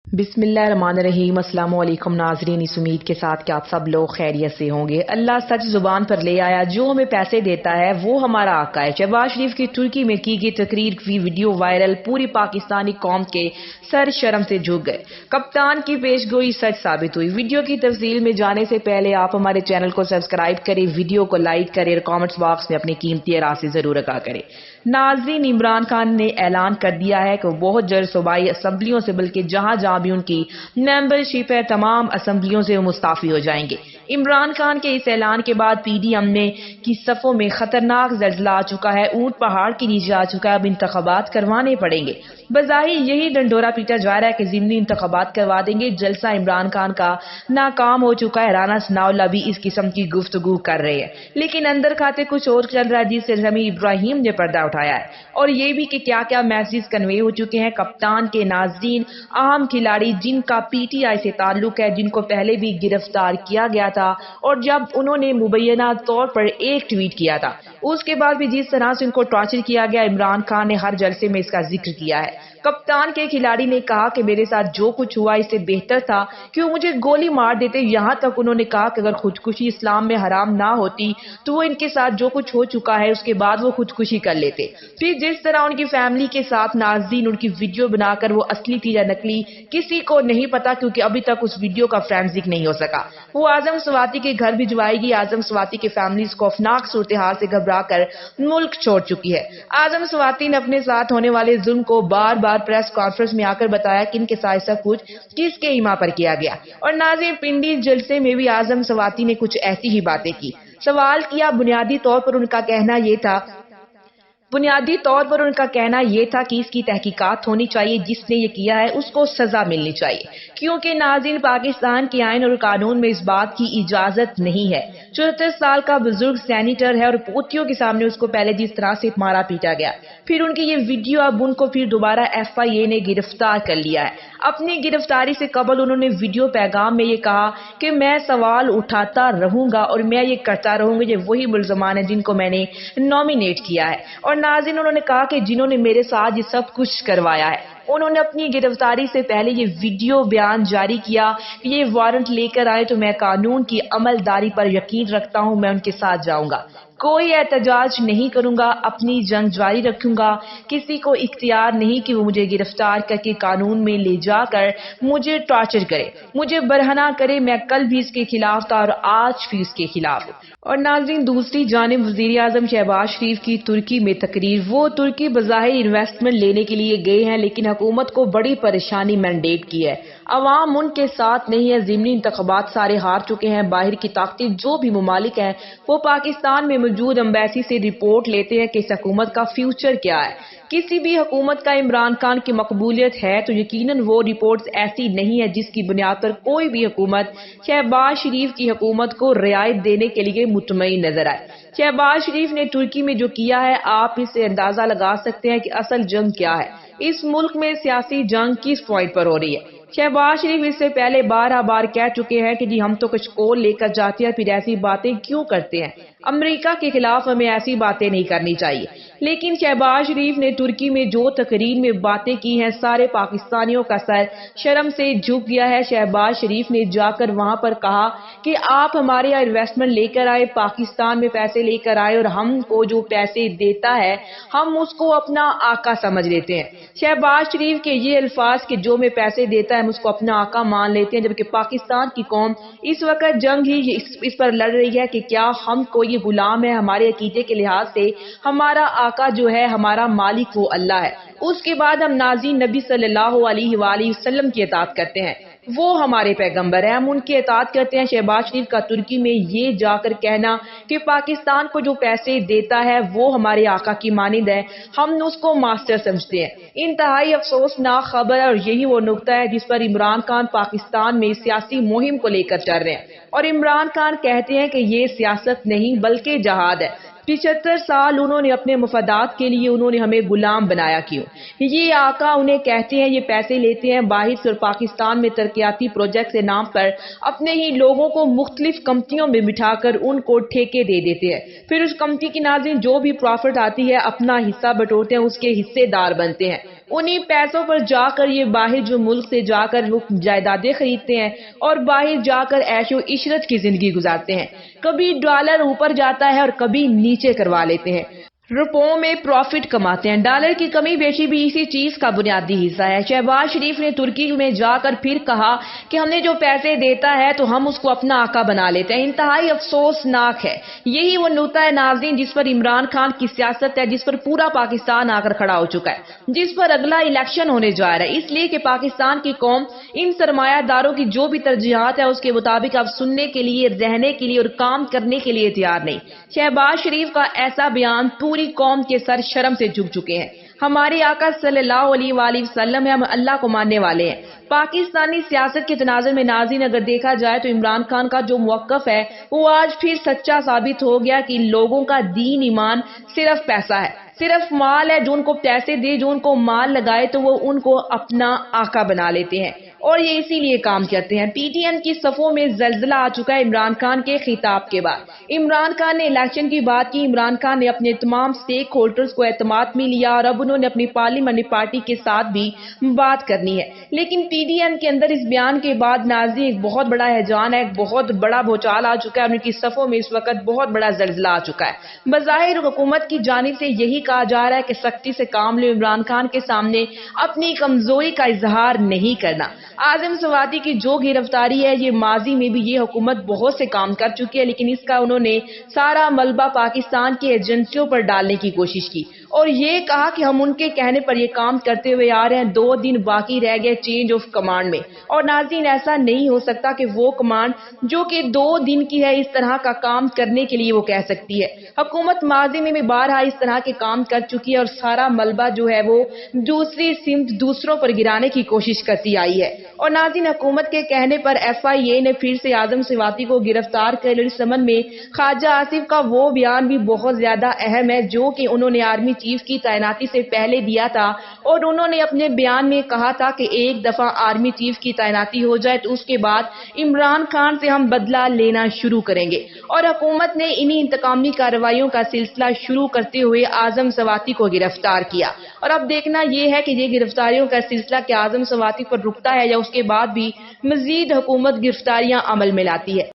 بسم اللہ الرحمن الرحیم۔ السلام علیکم ناظرین، اس امید کے ساتھ کہ آپ سب لوگ خیریت سے ہوں گے۔ اللہ سچ زبان پر لے آیا، جو ہمیں پیسے دیتا ہے وہ ہمارا آقا ہے۔ شہباز شریف کی ترکی میں کی گئی تقریر کی ویڈیو وائرل، پوری پاکستانی قوم کے سر شرم سے جھک گئے۔ کپتان کی پیش گوئی سچ ثابت ہوئی۔ ویڈیو کی تفصیل میں جانے سے پہلے آپ ہمارے چینل کو سبسکرائب کریں، ویڈیو کو لائک کریں اور کامنٹس باکس میں اپنی قیمتی رائے ضرور آگاہ کریں۔ ناظرین، عمران خان نے اعلان کر دیا ہے کہ وہ بہت جلد صوبائی اسمبلیوں سے بلکہ جہاں جہاں بھی ان کی ممبرشپ ہے تمام اسمبلیوں سے وہ مستعفی ہو جائیں گے۔ عمران خان کے اس اعلان کے بعد پی ڈی ایم کی صفوں میں خطرناک زلزلہ آ چکا ہے، اونٹ پہاڑ کے نیچے آ چکا ہے، اب انتخابات کروانے پڑیں گے۔ بظاہر یہی ڈنڈورا پیٹا جا رہا ہے کہ ضمنی انتخابات کروا دیں گے۔ جلسہ عمران خان کا ناکام ہو چکا ہے، رانا ثناء اللہ بھی اس قسم کی گفتگو کر رہے ہیں، لیکن اندر کھاتے کچھ اور چل رہا ہے جس سے سمیع ابراہیم نے پردہ اٹھایا ہے، اور یہ بھی کہ کیا کیا میسیج کنوے ہو چکے ہیں۔ کپتان کے ناظرین، اہم کھلاڑی جن کا پی ٹی آئی سے تعلق ہے، جن کو پہلے بھی گرفتار کیا گیا تھا، اور جب انہوں نے مبینہ طور پر ایک ٹویٹ کیا تھا، اس کے بعد بھی جس طرح سے ان کو ٹارچر کیا گیا، عمران خان نے ہر جلسے میں اس کا ذکر کیا ہے۔ کپتان کے کھلاڑی نے کہا کہ میرے ساتھ جو کچھ ہوا اس سے بہتر تھا کہ وہ مجھے گولی مار دیتے۔ یہاں تک انہوں نے کہا کہ اگر خودکشی اسلام میں حرام نہ ہوتی تو وہ ان کے ساتھ جو کچھ ہو چکا ہے اس کے بعد وہ خودکشی کر لیتے۔ پھر جس طرح ان کی فیملی کے ساتھ ناظرین ان کی ویڈیو بنا کر وہ اصلی تھی یا نکلی کسی کو نہیں پتا، کیونکہ ابھی تک اس ویڈیو کا فرینزک نہیں ہو سکا۔ وہ اعظم سواتی کے گھر بھجوائی گئی۔ اعظم سواتی کے فیملی اس خوفناک صورتحال سے گھبرا کر ملک چھوڑ چکی ہے۔ اعظم سواتی نے اپنے ساتھ ہونے والے ظلم کو بار بار پریس کانفرنس میں آ کر بتایا کہ ان کے ساتھ سب کچھ کس کے ایما پر کیا گیا، اور ناظرین پنڈی جلسے میں بھی اعظم سواتی نے کچھ ایسی ہی باتیں کی۔ سوال کیا، بنیادی طور پر ان کا کہنا یہ تھا کہ اس کی تحقیقات ہونی چاہیے، جس نے یہ کیا ہے اس کو سزا ملنی چاہیے، کیونکہ ناظرین پاکستان کے آئین اور قانون میں اس بات کی اجازت نہیں ہے۔ 74 سال کا بزرگ سینیٹر ہے اور پوتیوں کے سامنے اس کو پہلے جس طرح سے مارا پیٹا گیا، پھر ان کی یہ ویڈیو، اب ان کو پھر دوبارہ ایف آئی اے نے گرفتار کر لیا ہے۔ اپنی گرفتاری سے قبل انہوں نے ویڈیو پیغام میں یہ کہا کہ میں سوال اٹھاتا رہوں گا اور میں یہ کرتا رہوں گا، یہ وہی ملزمان ہیں جن کو میں نے نامینیٹ کیا ہے۔ اور ناظرین انہوں نے کہا کہ جنہوں نے میرے ساتھ یہ سب کچھ کروایا ہے، انہوں نے اپنی گرفتاری سے پہلے یہ ویڈیو بیان جاری کیا کہ یہ وارنٹ لے کر آئے تو میں قانون کی عملداری پر یقین رکھتا ہوں، میں ان کے ساتھ جاؤں گا، کوئی احتجاج نہیں کروں گا، اپنی جنگ جاری رکھوں گا، کسی کو اختیار نہیں کہ وہ مجھے گرفتار کر کے قانون میں لے جا کر مجھے ٹارچر کرے، مجھے برہنہ کرے۔ میں کل بھی اس کے خلاف تھا اور آج بھی اس کے خلاف ہوں۔ اور ناظرین دوسری جانب وزیر اعظم شہباز شریف کی ترکی میں تقریر، وہ ترکی بظاہر انویسٹمنٹ لینے کے لیے گئے ہیں، لیکن حکومت کو بڑی پریشانی مینڈیٹ کی ہے، عوام ان کے ساتھ نہیں ہے، ضمنی انتخابات سارے ہار چکے ہیں، باہر کی طاقتیں جو بھی ممالک ہیں وہ پاکستان میں موجود ایمبیسی سے رپورٹ لیتے ہیں کہ اس حکومت کا فیوچر کیا ہے۔ کسی بھی حکومت کا عمران خان کی مقبولیت ہے تو یقیناً وہ رپورٹس ایسی نہیں ہے جس کی بنیاد پر کوئی بھی حکومت شہباز شریف کی حکومت کو رعایت دینے کے لیے مطمئن نظر آئے۔ شہباز شریف نے ترکی میں جو کیا ہے، آپ اس سے اندازہ لگا سکتے ہیں کہ اصل جنگ کیا ہے، اس ملک میں سیاسی جنگ کس پوائنٹ پر ہو رہی ہے۔ شہباز شریف اس سے پہلے بار کہہ چکے ہیں کہ جی ہم تو کچھ کول لے کر جاتے ہیں، پھر ایسی باتیں کیوں کرتے ہیں، امریکہ کے خلاف ہمیں ایسی باتیں نہیں کرنی چاہیے۔ لیکن شہباز شریف نے ترکی میں جو تقریر میں باتیں کی ہیں، سارے پاکستانیوں کا سر شرم سے جھک گیا ہے۔ شہباز شریف نے جا کر وہاں پر کہا کہ آپ ہمارے یہاں انویسٹمنٹ لے کر آئے، پاکستان میں پیسے لے کر آئے، اور ہم کو جو پیسے دیتا ہے ہم اس کو اپنا آقا سمجھ لیتے ہیں۔ شہباز شریف کے یہ الفاظ کہ جو میں پیسے دیتا ہے ہم اس کو اپنا آقا مان لیتے ہیں، جبکہ پاکستان کی قوم اس وقت جنگ ہی اس پر لڑ رہی ہے کہ کیا ہم کو یہ غلام ہے۔ ہمارے عقیدے کے لحاظ سے ہمارا آقا جو ہے، ہمارا مالک وہ اللہ ہے، اس کے بعد ہم ناظرین نبی صلی اللہ علیہ وآلہ وسلم کی اطاعت کرتے ہیں، وہ ہمارے پیغمبر ہیں، ہم ان کی اطاعت کرتے ہیں۔ شہباز شریف کا ترکی میں یہ جا کر کہنا کہ پاکستان کو جو پیسے دیتا ہے وہ ہمارے آقا کی مانند ہے، ہم اس کو ماسٹر سمجھتے ہیں، انتہائی افسوسناک خبر ہے، اور یہی وہ نقطہ ہے جس پر عمران خان پاکستان میں سیاسی مہم کو لے کر چل رہے ہیں، اور عمران خان کہتے ہیں کہ یہ سیاست نہیں بلکہ جہاد ہے۔ 75 سال انہوں نے اپنے مفادات کے لیے انہوں نے ہمیں غلام بنایا، کیوں؟ یہ آقا انہیں کہتے ہیں، یہ پیسے لیتے ہیں باہر سے اور پاکستان میں ترقیاتی پروجیکٹ کے نام پر اپنے ہی لوگوں کو مختلف کمپنیوں میں بٹھا کر ان کو ٹھیکے دے دیتے ہیں، پھر اس کمپنی کی ناظرین جو بھی پروفٹ آتی ہے اپنا حصہ بٹورتے ہیں، اس کے حصے دار بنتے ہیں۔ انہی پیسوں پر جا کر یہ باہر جو ملک سے جا کر وہ جائیدادیں خریدتے ہیں اور باہر جا کر عیش و عشرت کی زندگی گزارتے ہیں. کبھی ڈالر اوپر جاتا ہے اور کبھی نیچے کروا لیتے ہیں. روپوں میں پروفٹ کماتے ہیں. ڈالر کی کمی بیشی بھی اسی چیز کا بنیادی حصہ ہے. شہباز شریف نے ترکی میں جا کر پھر کہا کہ ہم نے جو پیسے دیتا ہے تو ہم اس کو اپنا آقا بنا لیتے ہیں. انتہائی افسوسناک ہے. یہی وہ نقطہ ہے ناظرین جس پر عمران خان کی سیاست ہے، جس پر پورا پاکستان آ کر کھڑا ہو چکا ہے، جس پر اگلا الیکشن ہونے جا رہا ہے. اس لیے کہ پاکستان کی قوم ان سرمایہ داروں کی جو بھی ترجیحات ہے اس کے مطابق اب سننے کے لیے، رہنے کے لیے اور کام کرنے کے لیے تیار نہیں. شہباز شریف کا ایسا بیان پوری قوم کے سر شرم سے جھک چکے ہیں. ہمارے آقا صلی اللہ علیہ وآلہ وسلم ہے، ہم اللہ کو ماننے والے ہیں. پاکستانی سیاست کے تناظر میں ناظرین اگر دیکھا جائے تو عمران خان کا جو موقف ہے وہ آج پھر سچا ثابت ہو گیا کہ لوگوں کا دین ایمان صرف پیسہ ہے، صرف مال ہے. جو ان کو پیسے دے، جو ان کو مال لگائے تو وہ ان کو اپنا آقا بنا لیتے ہیں اور یہ اسی لیے کام کرتے ہیں. پی ٹی ایم کی صفوں میں زلزلہ آ چکا ہے عمران خان کے خطاب کے بعد. عمران خان نے الیکشن کی بات کی. عمران خان نے اپنے تمام سٹیک ہولڈرز کو اعتماد میں لیا اور اب انہوں نے اپنی پارلیمنٹری پارٹی کے ساتھ بھی بات کرنی ہے. لیکن پی ڈی ایم کے اندر اس بیان کے بعد ناظرین ایک بہت بڑا ہیجان ہے، ایک بہت بڑا بھوچال آ چکا ہے. ان کی صفوں میں اس وقت بہت بڑا زلزلہ آ چکا ہے. بظاہر حکومت کی جانب سے یہی کہا جا رہا ہے کہ سختی سے کام لے، عمران خان کے سامنے اپنی کمزوری کا اظہار نہیں کرنا. اعظم سواتی کی جو گرفتاری ہے یہ ماضی میں بھی یہ حکومت بہت سے کام کر چکی ہے، لیکن اس کا انہوں نے سارا ملبہ پاکستان کی ایجنسیوں پر ڈالنے کی کوشش کی اور یہ کہا کہ ہم ان کے کہنے پر یہ کام کرتے ہوئے آ رہے ہیں. 2 دن باقی رہ گئے چینج آف کمانڈ میں اور ناظرین ایسا نہیں ہو سکتا کہ وہ کمانڈ جو کہ 2 دن کی ہے اس طرح کا کام کرنے کے لیے وہ کہہ سکتی ہے. حکومت ماضی میں بھی بارہا اس طرح کے کام کر چکی ہے اور سارا ملبہ جو ہے وہ دوسری سمت دوسروں پر گرانے کی کوشش کرتی آئی ہے. اور ناظرین حکومت کے کہنے پر ایف آئی اے نے پھر سے اعظم سواتی کو گرفتار کر لیا. اس سمن میں خواجہ آصف کا وہ بیان بھی بہت زیادہ اہم ہے جو کہ انہوں نے آرمی چیف کی تعیناتی سے پہلے دیا تھا اور انہوں نے اپنے بیان میں کہا تھا کہ ایک دفعہ آرمی چیف کی تعیناتی ہو جائے تو اس کے بعد عمران خان سے ہم بدلہ لینا شروع کریں گے. اور حکومت نے انہی انتقامی کارروائیوں کا سلسلہ شروع کرتے ہوئے اعظم سواتی کو گرفتار کیا. اور اب دیکھنا یہ ہے کہ یہ گرفتاریوں کا سلسلہ کیا اعظم سواتی پر رکتا ہے یا اس کے بعد بھی مزید حکومت گرفتاریاں عمل میں لاتی ہے.